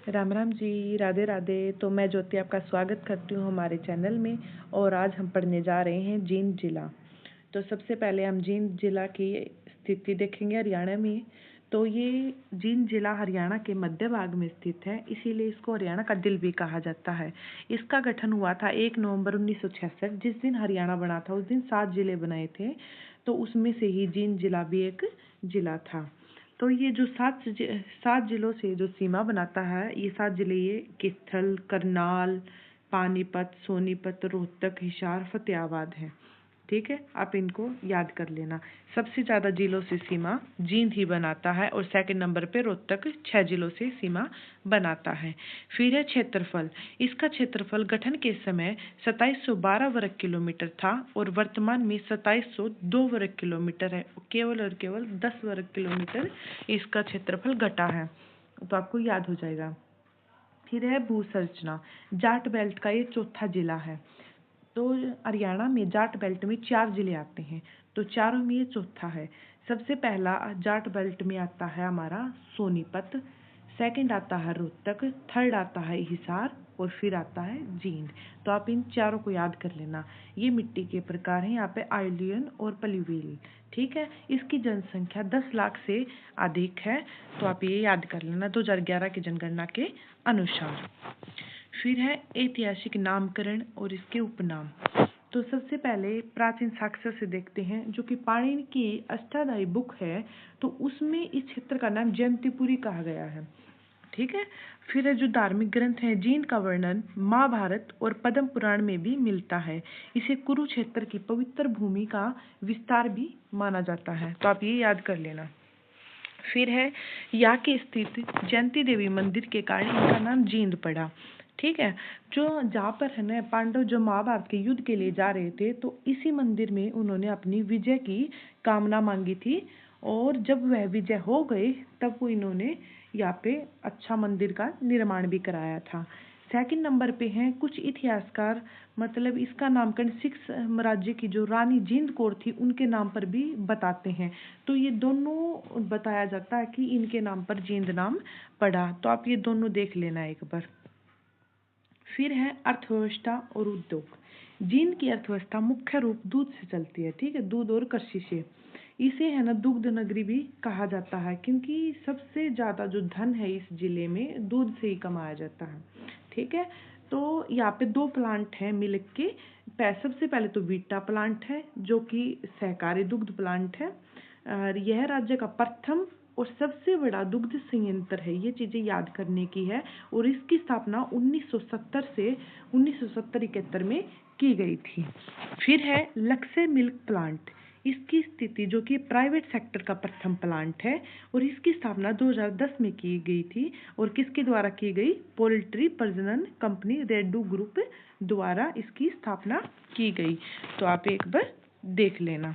राम राम जी, राधे राधे। तो मैं ज्योति आपका स्वागत करती हूँ हमारे चैनल में। और आज हम पढ़ने जा रहे हैं जींद जिला। तो सबसे पहले हम जींद जिला की स्थिति देखेंगे हरियाणा में। तो ये जींद जिला हरियाणा के मध्य भाग में स्थित है, इसीलिए इसको हरियाणा का दिल भी कहा जाता है। इसका गठन हुआ था 1 नवंबर 1966। जिस दिन हरियाणा बना था उस दिन 7 जिले बनाए थे, तो उसमें से ही जींद जिला भी एक जिला था। तो ये जो सात जिलों से जो सीमा बनाता है, ये 7 जिले ये किस्थल, करनाल, पानीपत, सोनीपत, रोहतक, हिसार, फतेहाबाद है। ठीक है, आप इनको याद कर लेना। सबसे ज़्यादा जिलों से सीमा जींद ही बनाता है और सेकंड नंबर पे रोहतक 6 जिलों से सीमा बनाता है। फिर है क्षेत्रफल। इसका क्षेत्रफल गठन के समय 2712 वर्ग किलोमीटर था और वर्तमान में 2702 वर्ग किलोमीटर है। केवल और केवल 10 वर्ग किलोमीटर इसका क्षेत्रफल घटा है, तो आपको याद हो जाएगा। फिर है भू संरचना। जाट बेल्ट का ये चौथा जिला है। तो हरियाणा में जाट बेल्ट में 4 जिले आते हैं, तो चारों में ये चौथा है। सबसे पहला जाट बेल्ट में आता है हमारा सोनीपत, सेकंड आता है रोहतक, थर्ड आता है हिसार और फिर आता है जींद। तो आप इन चारों को याद कर लेना। ये मिट्टी के प्रकार हैं, यहाँ पे आइलियन और प्लूवियल। ठीक है, इसकी जनसंख्या 10 लाख से अधिक है, तो आप ये याद कर लेना 2011 की जनगणना के अनुसार। फिर है ऐतिहासिक नामकरण और इसके उपनाम। तो सबसे पहले प्राचीन साक्ष्य से देखते हैं, जो कि पाणिनि की अष्टाध्यायी बुक है, तो उसमें इस क्षेत्र का नाम जयंतीपुरी कहा गया है। ठीक है। फिर है जो धार्मिक ग्रंथ है, जींद का वर्णन महाभारत और पद्म पुराण में भी मिलता है। इसे कुरुक्षेत्र की पवित्र भूमि का विस्तार भी माना जाता है, तो आप ये याद कर लेना। फिर है यहाँ के स्थित जयंती देवी मंदिर के कारण इनका नाम जींद पड़ा। ठीक है, जो जहाँ पर है ना पांडव जो महाभारत के युद्ध के लिए जा रहे थे, तो इसी मंदिर में उन्होंने अपनी विजय की कामना मांगी थी, और जब वह विजय हो गए तब वो इन्होंने यहाँ पे अच्छा मंदिर का निर्माण भी कराया था। सेकंड नंबर पे हैं कुछ इतिहासकार, मतलब इसका नामकरण सिख साम्राज्य की जो रानी जींद कौर थी उनके नाम पर भी बताते हैं। तो ये दोनों बताया जाता है कि इनके नाम पर जींद नाम पड़ा, तो आप ये दोनों देख लेना एक बार। फिर है अर्थव्यवस्था और उद्योग। जींद की अर्थव्यवस्था मुख्य रूप दूध से चलती है। ठीक है, दूध और कृषि से। इसे है ना दुग्ध नगरी भी कहा जाता है, क्योंकि सबसे ज़्यादा जो धन है इस जिले में दूध से ही कमाया जाता है। ठीक है, तो यहाँ पे 2 प्लांट हैं मिल्क के। सबसे पहले तो वीटा प्लांट है, जो कि सहकारी दुग्ध प्लांट है, और यह राज्य का प्रथम और सबसे बड़ा दुग्ध संयंत्र है। ये चीज़ें याद करने की है, और इसकी स्थापना 1970 से 1971 में की गई थी। फिर है लक्ष्य मिल्क प्लांट। इसकी स्थिति जो कि प्राइवेट सेक्टर का प्रथम प्लांट है, और इसकी स्थापना 2010 में की गई थी, और किसके द्वारा की गई? पोल्ट्री प्रजनन कंपनी रेड्डू ग्रुप द्वारा इसकी स्थापना की गई, तो आप एक बार देख लेना।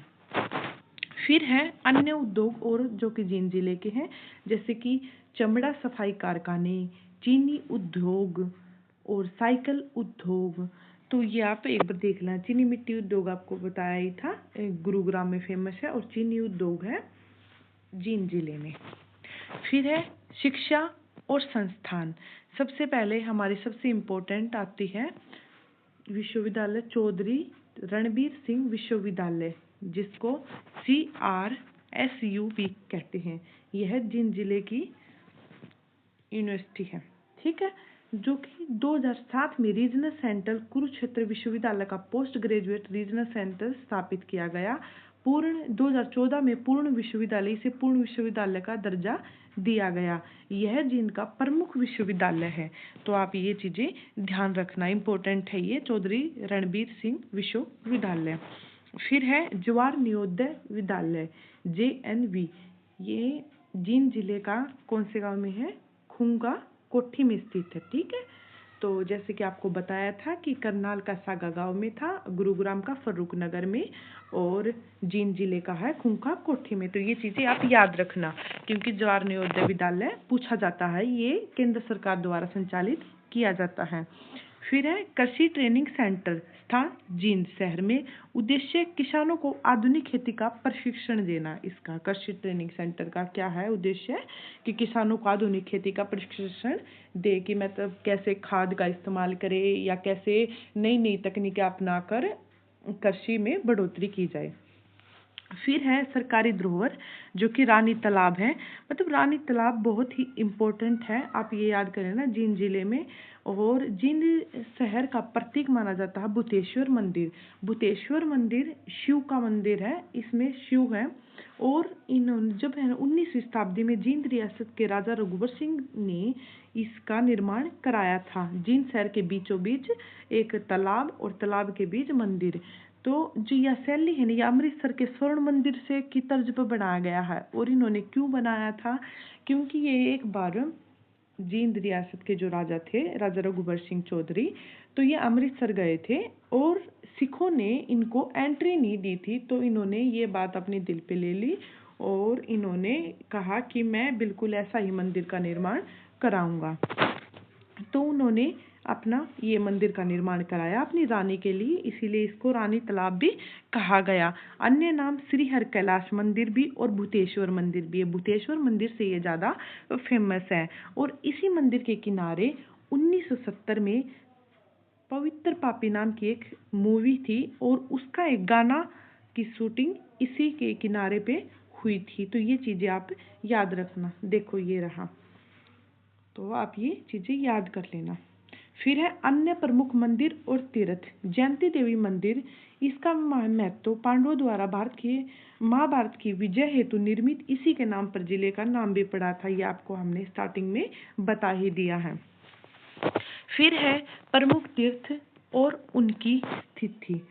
फिर है अन्य उद्योग और जो कि जींद जिले के हैं, जैसे कि चमड़ा सफाई कारखाने, चीनी उद्योग और साइकिल उद्योग। तो ये आप एक बार देख लें। चीनी मिट्टी उद्योग आपको बताया ही था, गुरुग्राम में फेमस है, और चीनी उद्योग है जींद जिले में। फिर है शिक्षा और संस्थान। सबसे पहले हमारी सबसे इम्पोर्टेंट आती है विश्वविद्यालय चौधरी रणबीर सिंह विश्वविद्यालय, जिसको CRSU भी कहते हैं। यह जींद जिले की यूनिवर्सिटी है। ठीक है, जो कि 2007 में रीजनल सेंटर कुरुक्षेत्र विश्वविद्यालय का पोस्ट ग्रेजुएट रीजनल सेंटर स्थापित किया गया। 2014 में पूर्ण विश्वविद्यालय से पूर्ण विश्वविद्यालय का दर्जा दिया गया। यह जींद का प्रमुख विश्वविद्यालय है, तो आप ये चीज़ें ध्यान रखना, इम्पोर्टेंट है ये चौधरी रणबीर सिंह विश्वविद्यालय। फिर है जवाहर नवोदय विद्यालय JNV। ये जींद जिले का कौन से गांव में है? खुंगा कोठी में स्थित है। ठीक है, तो जैसे कि आपको बताया था कि करनाल का सागा गांव में था, गुरुग्राम का फर्रुख नगर में, और जींद जिले का है खुंगा कोठी में। तो ये चीज़ें आप याद रखना, क्योंकि जवाहर नवोदय विद्यालय पूछा जाता है, ये केंद्र सरकार द्वारा संचालित किया जाता है। फिर है कृषि ट्रेनिंग सेंटर स्थान जींद शहर में। उद्देश्य किसानों को आधुनिक खेती का प्रशिक्षण देना। इसका कृषि ट्रेनिंग सेंटर का क्या है उद्देश्य कि किसानों को आधुनिक खेती का प्रशिक्षण दे कि मतलब कैसे खाद का इस्तेमाल करे या कैसे नई नई तकनीकें अपनाकर कृषि में बढ़ोतरी की जाए। फिर है सरकारी धरोहर जो कि रानी तालाब है। मतलब रानी तालाब बहुत ही इम्पोर्टेंट है, आप ये याद करें ना जींद जिले में। और जींद शहर का प्रतीक माना जाता है भूतेश्वर मंदिर। भूतेश्वर मंदिर शिव का मंदिर है, इसमें शिव है। और इन्होंने जब है 19वीं शताब्दी में जींद रियासत के राजा रघुबर सिंह ने इसका निर्माण कराया था। जींद शहर के बीचों बीच एक तालाब और तालाब के बीच मंदिर। तो जो यह शैली है ना, यह अमृतसर के स्वर्ण मंदिर से की तर्ज पर बनाया गया है। और इन्होंने क्यों बनाया था, क्योंकि ये एक बार जींद रियासत के जो राजा थे, राजा रघुबर सिंह चौधरी, तो ये अमृतसर गए थे और सिखों ने इनको एंट्री नहीं दी थी। तो इन्होंने ये बात अपने दिल पे ले ली और इन्होंने कहा कि मैं बिल्कुल ऐसा ही मंदिर का निर्माण कराऊंगा। तो उन्होंने अपना ये मंदिर का निर्माण कराया अपनी रानी के लिए, इसीलिए इसको रानी तालाब भी कहा गया। अन्य नाम श्री हर कैलाश मंदिर भी और भूतेश्वर मंदिर भी है। भूतेश्वर मंदिर से ये ज़्यादा फेमस है। और इसी मंदिर के किनारे 1970 में पवित्र पापी नाम की एक मूवी थी और उसका एक गाना की शूटिंग इसी के किनारे पे हुई थी। तो ये चीज़ें आप याद रखना। देखो ये रहा, तो आप ये चीज़ें याद कर लेना। फिर है अन्य प्रमुख मंदिर और तीर्थ। जयंती देवी मंदिर, इसका महत्व पांडवों द्वारा महाभारत की विजय हेतु निर्मित इसी के नाम पर जिले का नाम भी पड़ा था। ये आपको हमने स्टार्टिंग में बता ही दिया है। फिर है प्रमुख तीर्थ और उनकी स्थिति।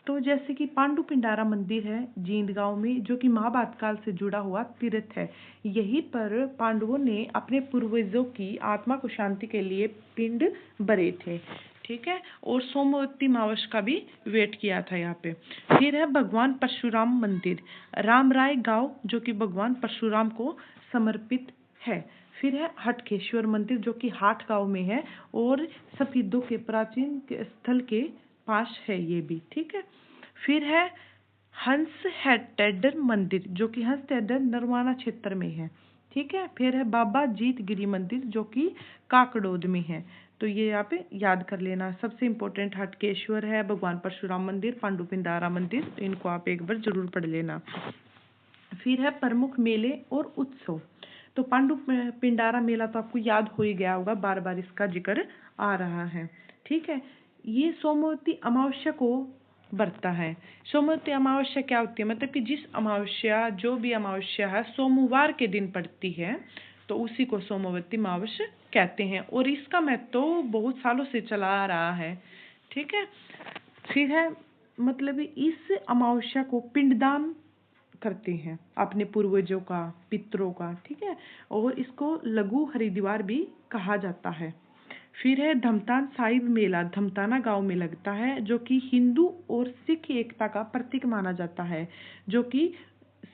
तो जैसे कि पांडु पिंडारा मंदिर है जींद गांव में, जो कि महाभारत काल से जुड़ा हुआ तीर्थ है। यहीं पर पांडवों ने अपने पूर्वजों की आत्मा को शांति के लिए पिंड बरे थे, ठीक है। और सोमवती अमावस का भी वेट किया था यहाँ पे। फिर है भगवान परशुराम मंदिर, रामराय गांव, जो कि भगवान परशुराम को समर्पित है। फिर है हटकेश्वर मंदिर जो कि हाट गांव में है और सफेदों के प्राचीन स्थल के पास है ये भी, ठीक है। फिर है हंस हेटेडर मंदिर जो कि हंस हेटेडर नरवाना क्षेत्र में है, ठीक है। फिर है बाबा जीत गिरी मंदिर जो कि काकड़ोद में है। तो ये यहाँ पे याद कर लेना। सबसे इम्पोर्टेंट हटकेश्वर है, भगवान परशुराम मंदिर, पांडु पिंडारा मंदिर, इनको आप एक बार जरूर पढ़ लेना। फिर है प्रमुख मेले और उत्सव। तो पांडु पिंडारा मेला तो आपको याद हो ही गया होगा, बार बार इसका जिक्र आ रहा है, ठीक है। ये सोमवती अमावस्या को बरता है। सोमवती अमावस्या क्या होती है, मतलब कि जो भी अमावस्या है सोमवार के दिन पड़ती है, तो उसी को सोमवती अमावस्या कहते हैं। और इसका महत्व तो बहुत सालों से चला आ रहा है, ठीक है। फिर है मतलब इस अमावस्या को पिंडदान करते हैं अपने पूर्वजों का, पितरों का, ठीक है। और इसको लघु हरिद्वार भी कहा जाता है। फिर है धमतान साहिब मेला, धमताना गांव में लगता है, जो कि हिंदू और सिख एकता का प्रतीक माना जाता है, जो कि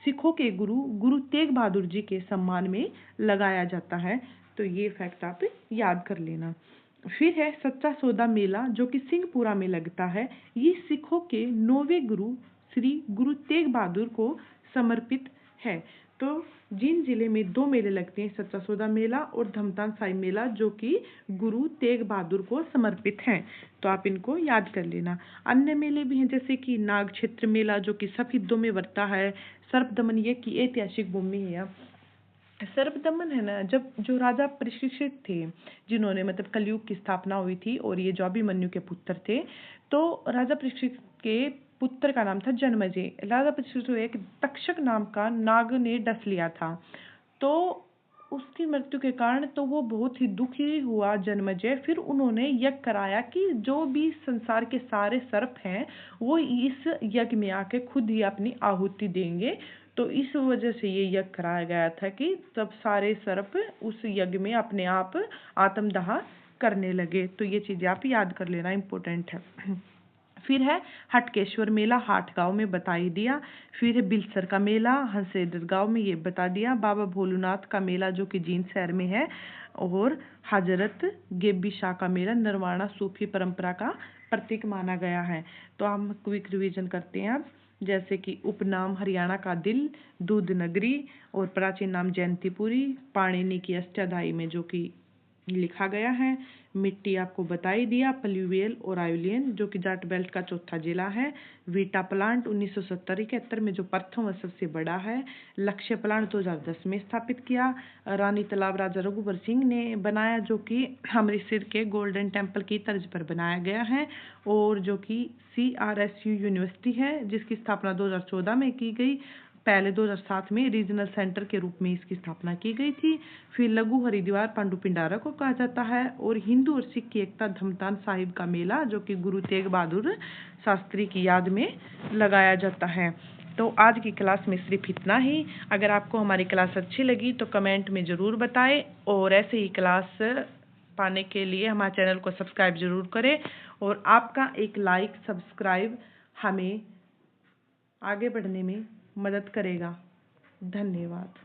सिखों के गुरु तेग बहादुर जी के सम्मान में लगाया जाता है। तो ये फैक्ट आप याद कर लेना। फिर है सच्चा सौदा मेला जो कि सिंहपुरा में लगता है। ये सिखों के 9वें गुरु श्री गुरु तेग बहादुर को समर्पित है। तो जींद जिले में 2 मेले लगते हैं, सच्चा सौदा मेला और धमतान साहिब मेला, जो कि गुरु तेग बहादुर को समर्पित हैं। तो आप इनको याद कर लेना। अन्य मेले भी हैं जैसे कि नाग क्षेत्र मेला जो कि सफेदों में बरता है। सर्पदमन ये की ऐतिहासिक भूमि है। सर्पदमन है ना, जब जो राजा परीक्षित थे, जिन्होंने मतलब कलयुग की स्थापना हुई थी और ये जो अभिमन्यु के पुत्र थे, तो राजा परीक्षित के पुत्र का नाम था जन्मेजय। राजा परीक्षित को एक तक्षक नाम का नाग ने डस लिया था, तो उसकी मृत्यु के कारण तो वो बहुत ही दुखी हुआ जन्मेजय। फिर उन्होंने यज्ञ कराया कि जो भी संसार के सारे सर्प हैं वो इस यज्ञ में आके खुद ही अपनी आहुति देंगे। तो इस वजह से ये यज्ञ कराया गया था कि सब सारे सर्प उस यज्ञ में अपने आप आत्मदाह करने लगे। तो ये चीजें आप याद कर लेना, इम्पोर्टेंट है। फिर है हटकेश्वर मेला हाट गांव में बता ही दिया। फिर है बिलसर का मेला हंसेडर गांव में, ये बता दिया। बाबा भोलेनाथ का मेला जो कि जींद शहर में है। और हजरत गेबी शाह का मेला नरवाना सूफी परंपरा का प्रतीक माना गया है। तो हम क्विक रिवीजन करते हैं अब। जैसे कि उपनाम हरियाणा का दिल, दूध नगरी, और प्राचीन नाम जयंतीपुरी, पाणिनि की अष्टाध्यायी में जो कि लिखा गया है। मिट्टी आपको बता ही दिया, प्लूवियल और आयुलियन जो कि जाट बेल्ट का चौथा जिला है। वीटा प्लांट 1970-71 में जो प्रथम व सबसे बड़ा है। लक्ष्य प्लांट 2010 में स्थापित किया। रानी तालाब राजा रघुबर सिंह ने बनाया जो कि अमृतसर के गोल्डन टेम्पल की तर्ज पर बनाया गया है। और जो कि CRSU यूनिवर्सिटी है जिसकी स्थापना 2014 में की गई। पहले 2007 में रीजनल सेंटर के रूप में इसकी स्थापना की गई थी। फिर लघु हरिद्वार पांडु पिंडारा को कहा जाता है। और हिंदू और सिख की एकता धमतान साहिब का मेला जो कि गुरु तेग बहादुर शास्त्री की याद में लगाया जाता है। तो आज की क्लास में सिर्फ इतना ही। अगर आपको हमारी क्लास अच्छी लगी तो कमेंट में ज़रूर बताएं, और ऐसे ही क्लास पाने के लिए हमारे चैनल को सब्सक्राइब ज़रूर करें। और आपका एक लाइक सब्सक्राइब हमें आगे बढ़ने में मदद करेगा। धन्यवाद।